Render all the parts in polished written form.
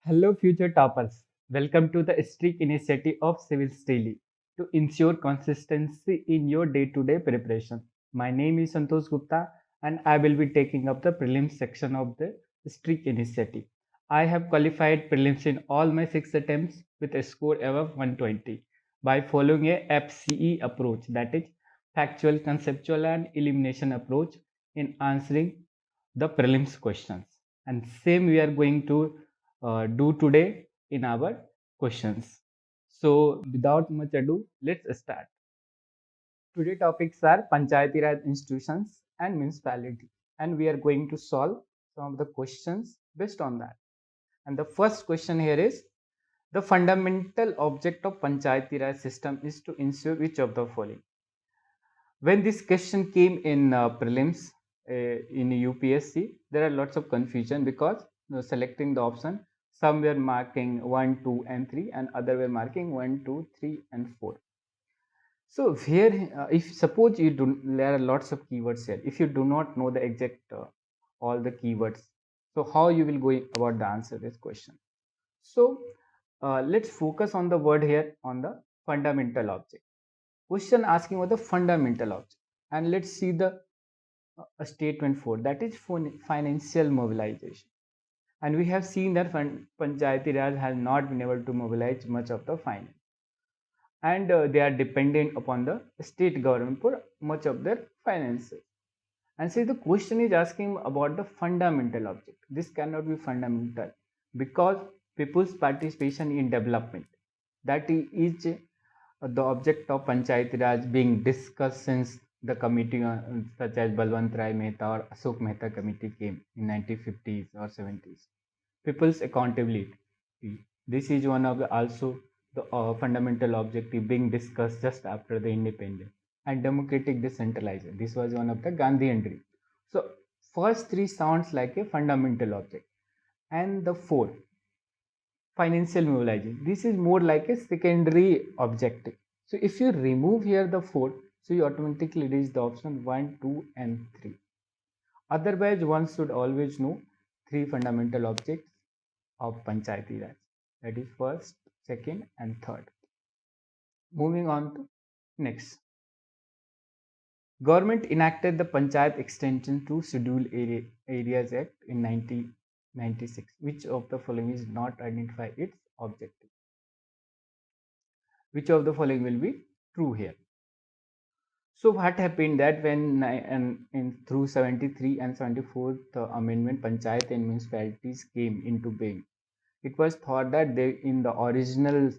Hello, future toppers. Welcome to the strict initiative of Civil Daily to ensure consistency in your day to day preparation. My name is Santosh Gupta and I will be taking up the prelims section of the strict initiative. I have qualified prelims in all my six attempts with a score above 120 by following a FCE approach, that is, factual, conceptual, and elimination approach in answering the prelims questions. And same we are going to do today in our questions. So without much ado, let's start. Today topics are Panchayati Raj institutions and municipality, and we are going to solve some of the questions based on that. And the first question here is the fundamental object of Panchayati Raj system is to ensure which of the following. When this question came in prelims in UPSC, there are lots of confusion because selecting the option, some were marking 1, 2, and 3, and other were marking 1, 2, 3, and 4. So here, if suppose you do, there are lots of keywords here. If you do not know the exact all the keywords, so how you will go about the answer this question? So let's focus on the word here on the fundamental object. Question asking about the fundamental object, and let's see the statement 4, that is financial mobilization. And we have seen that Panchayati Raj has not been able to mobilize much of the finance, and they are dependent upon the state government for much of their finances. And so the question is asking about the fundamental object. This cannot be fundamental because people's participation in development, that is the object of Panchayati Raj being discussed since the committee such as Balwant Rai Mehta or Ashok Mehta committee came in 1950s or 70s. People's accountability. This is one of the also the fundamental objective being discussed just after the independence, and democratic decentralization. This was one of the Gandhian dream. So first three sounds like a fundamental object, and the fourth, financial mobilization, this is more like a secondary objective. So if you remove here the fourth, so you automatically reach the option 1, 2, and 3. Otherwise, one should always know three fundamental objects of Panchayati Raj, that is first, second, and third. Moving on to next. Government enacted the Panchayat Extension to Areas Act in 1996. Which of the following is not identify its objective? Which of the following will be true here? So what happened that when through 73 and 74th amendment, Panchayat and municipalities came into being, it was thought that they in the original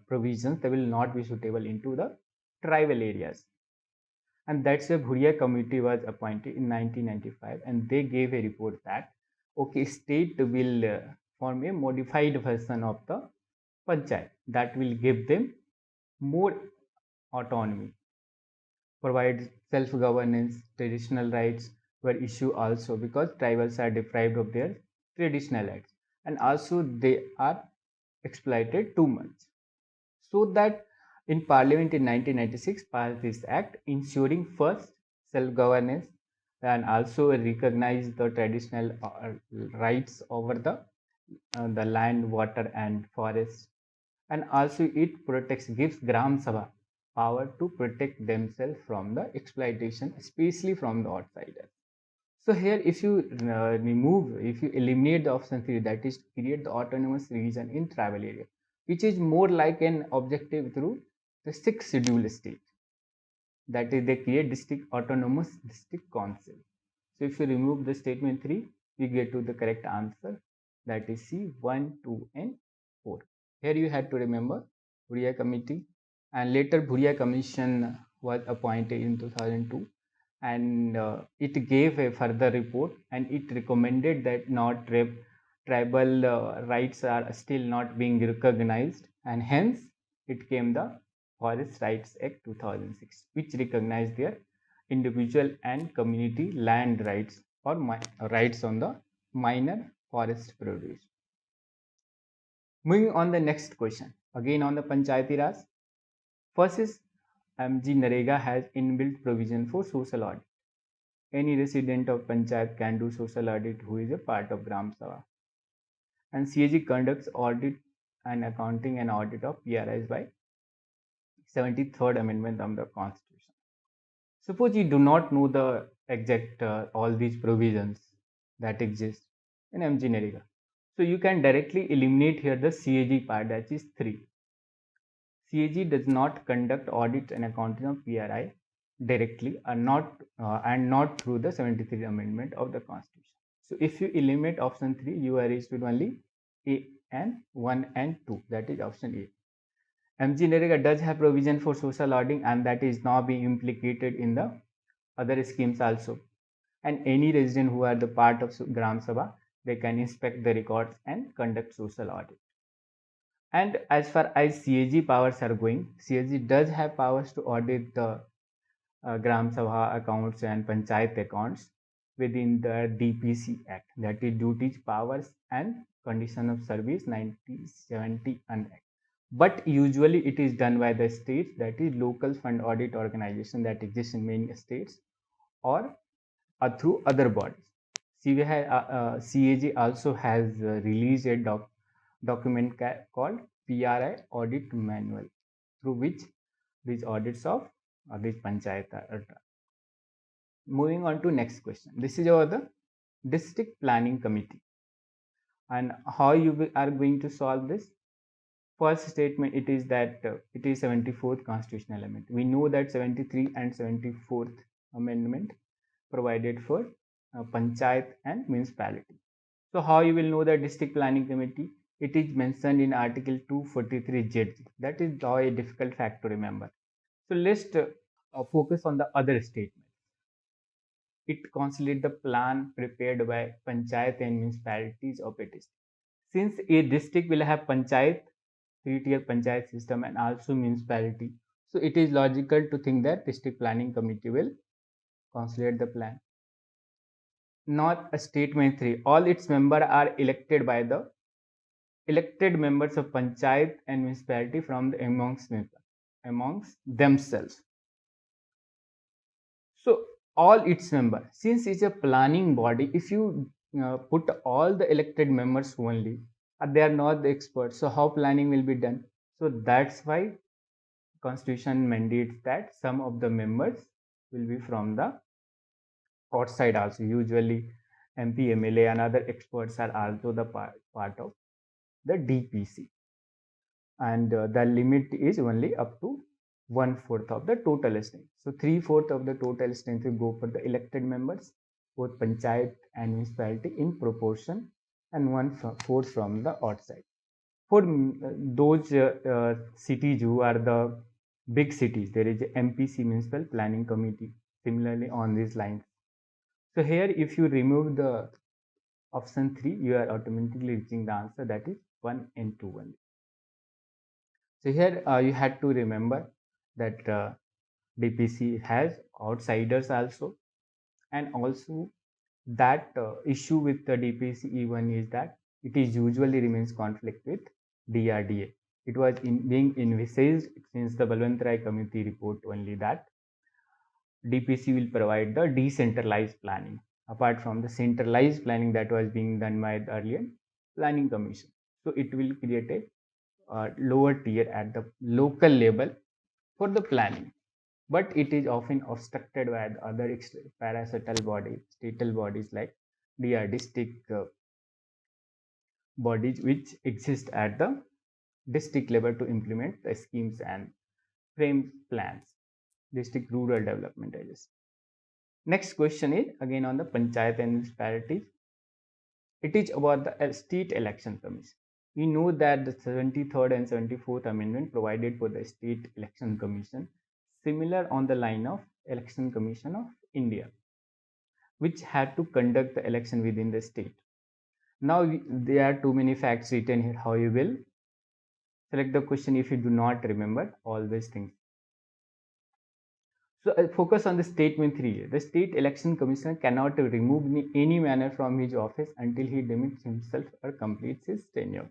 provisions they will not be suitable into the tribal areas, and that's why Bhuria committee was appointed in 1995, and they gave a report that okay, state will form a modified version of the panchayat that will give them more autonomy, provide self-governance. Traditional rights were issued also because tribals are deprived of their traditional rights, and also they are exploited too much. So that in Parliament in 1996 passed this act ensuring first self-governance and also recognize the traditional rights over the land, water, and forest, and also it protects gives Gram Sabha power to protect themselves from the exploitation, especially from the outsiders. So here, if you if you eliminate the option 3, that is create the autonomous region in tribal area, which is more like an objective through the sixth schedule state. That is, they create district autonomous district council. So if you remove the statement 3, we get to the correct answer. That is C 1, 2, and 4. Here you had to remember Bhuria committee, and later Bhuria commission was appointed in 2002, and it gave a further report, and it recommended that not tribal rights are still not being recognized, and hence it came the Forest Rights Act 2006, which recognized their individual and community land rights or rights on the minor forest produce. Moving on the next question, again on the Panchayati Raj. First is MG Narega has inbuilt provision for social audit. Any resident of Panchayat can do social audit who is a part of Gram Sabha. and CAG conducts audit and accounting and audit of PRIs by 73rd Amendment of the Constitution. Suppose you do not know the exact all these provisions that exist in MG-NREGA. So you can directly eliminate here the CAG part, that is 3. CAG does not conduct audit and accounting of PRI directly and not through the 73rd Amendment of the Constitution. So if you eliminate option 3, you are reached with only A and 1 and 2, that is option A. MG-NREGA does have provision for social auditing, and that is now being implicated in the other schemes also. And any resident who are the part of Gram Sabha, they can inspect the records and conduct social audit. And as far as CAG powers are going, CAG does have powers to audit the Gram Sabha accounts and Panchayat accounts within the DPC Act, that is Duties, Powers and Condition of Service 1971 Act. But usually it is done by the states, that is local fund audit organization that exists in many states, or through other bodies. CAG also has released a document called PRI Audit Manual, through which these audits of these panchayat are done. Moving on to next question. This is about the district planning committee and how you are going to solve this. First statement, it is that it is 74th constitutional amendment. We know that 73 and 74th amendment provided for panchayat and municipality. So how you will know the district planning committee? It is mentioned in article 243 ZG. That is now a difficult fact to remember. So let's focus on the other statement. It consolidates the plan prepared by panchayat and municipalities of a district. Since a district will have panchayat, 3-tier panchayat system, and also municipality, so it is logical to think that district planning committee will consolidate the plan. Not a statement 3. All its members are elected by the elected members of panchayat and municipality from the amongst themselves. So all its members, since it's a planning body, if you put all the elected members only, they are not the experts. So how planning will be done? So that's why Constitution mandates that some of the members will be from the outside also. Usually MP, MLA and other experts are also the part of the DPC, and the limit is only up to 1/4 of the total strength. So 3/4 of the total strength will go for the elected members, both panchayat and municipality in proportion, and 1/4 from the outside. For those cities who are the big cities, there is a MPC, Municipal Planning Committee, similarly on these lines. So here, if you remove the option 3, you are automatically reaching the answer, that is 1 and 2 only. So here you had to remember that DPC has outsiders also, and also that issue with the DPC even is that it is usually remains conflict with DRDA. It was being envisaged since the Balwant Rai committee report only that DPC will provide the decentralized planning apart from the centralized planning that was being done by the earlier planning commission. So it will create a lower tier at the local level for the planning, but it is often obstructed by the other parastatal bodies, statal bodies like DR district bodies which exist at the district level to implement the schemes and frame plans, district rural development agency. Next question is again on the panchayat and municipalities. It is about the state election commission. We know that the 73rd and 74th amendment provided for the state election commission, similar on the line of election commission of India, which had to conduct the election within the state. Now there are too many facts written here. How you will select the question if you do not remember all these things? So focus on the statement 3. The state election commissioner cannot remove in any manner from his office until he demits himself or completes his tenure.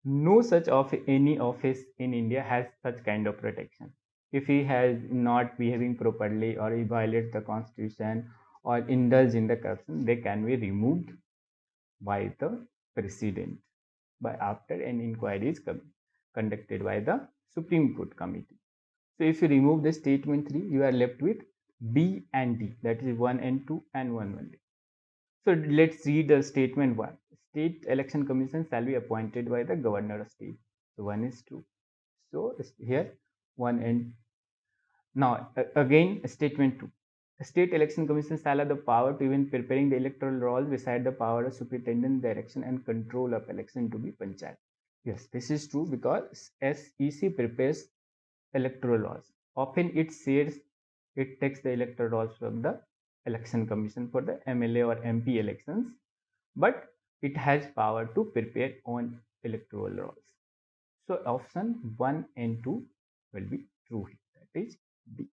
No such any office in India has such kind of protection. If he has not behaving properly or he violates the constitution or indulge in the corruption, they can be removed by the president. by after an inquiry is conducted by the Supreme Court committee. So if you remove the statement 3, you are left with B and D, that is 1 and 2 and 1 only. So let's read the statement 1. State election commission shall be appointed by the governor of state. So 1 is 2. So here 1 and now again statement 2. The state election commission shall have the power to even preparing the electoral rolls beside the power of superintendent the election and control of election to be panchayat. Yes, this is true because SEC prepares electoral laws. Often it takes the electoral laws from the election commission for the MLA or MP elections, but it has power to prepare own electoral laws. So option 1 and 2 will be true here. That is D.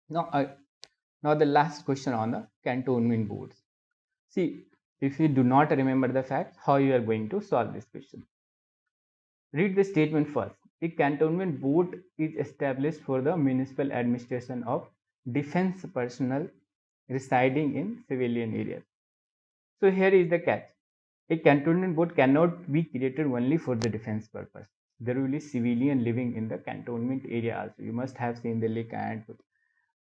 Now the last question on the cantonment boards. See, if you do not remember the facts, how you are going to solve this question? Read the statement first. A cantonment board is established for the municipal administration of defense personnel residing in civilian areas. So here is the catch. A cantonment board cannot be created only for the defense purpose. There will be civilian living in the cantonment area also. You must have seen Delhi Cant,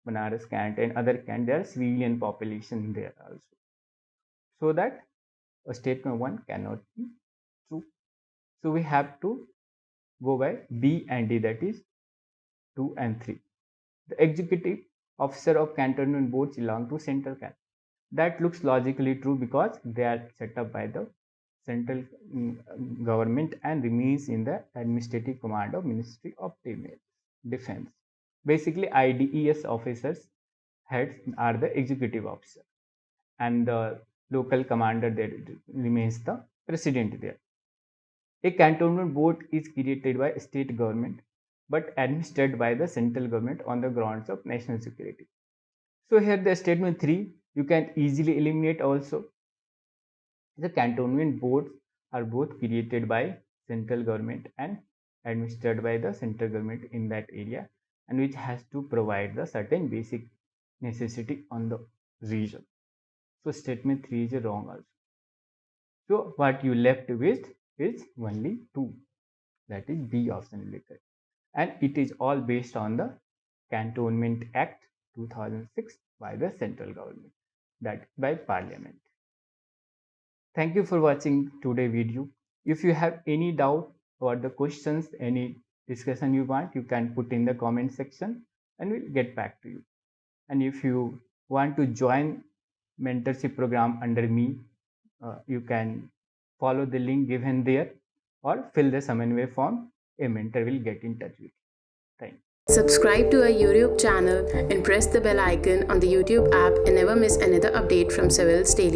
Banaras Cant and other Cant. There are civilian population there also. So that statement 1 cannot be true. So we have to go by B and D, that is 2 and 3. The executive officer of cantonment boards belong to central Cant. That looks logically true because they are set up by the central government and remains in the administrative command of Ministry of Defense. Basically, IDES officers heads are the executive officer and the local commander there remains the president there. A cantonment board is created by state government but administered by the central government on the grounds of national security. So here the statement 3 you can easily eliminate also. The cantonment boards are both created by central government and administered by the central government in that area, and which has to provide the certain basic necessity on the region. So statement 3 is wrong also. So what you left with is only 2, that is B option will be correct. And it is all based on the Cantonment Act 2006 by the central government, that by parliament. Thank you for watching today's video. If you have any doubt about the questions, any discussion you want, you can put in the comment section and we'll get back to you. And if you want to join mentorship program under me, you can follow the link given there or fill the Samanvay form. A mentor will get in touch with you. Thank you. Subscribe to our YouTube channel and press the bell icon on the YouTube app and never miss another update from Civils Daily.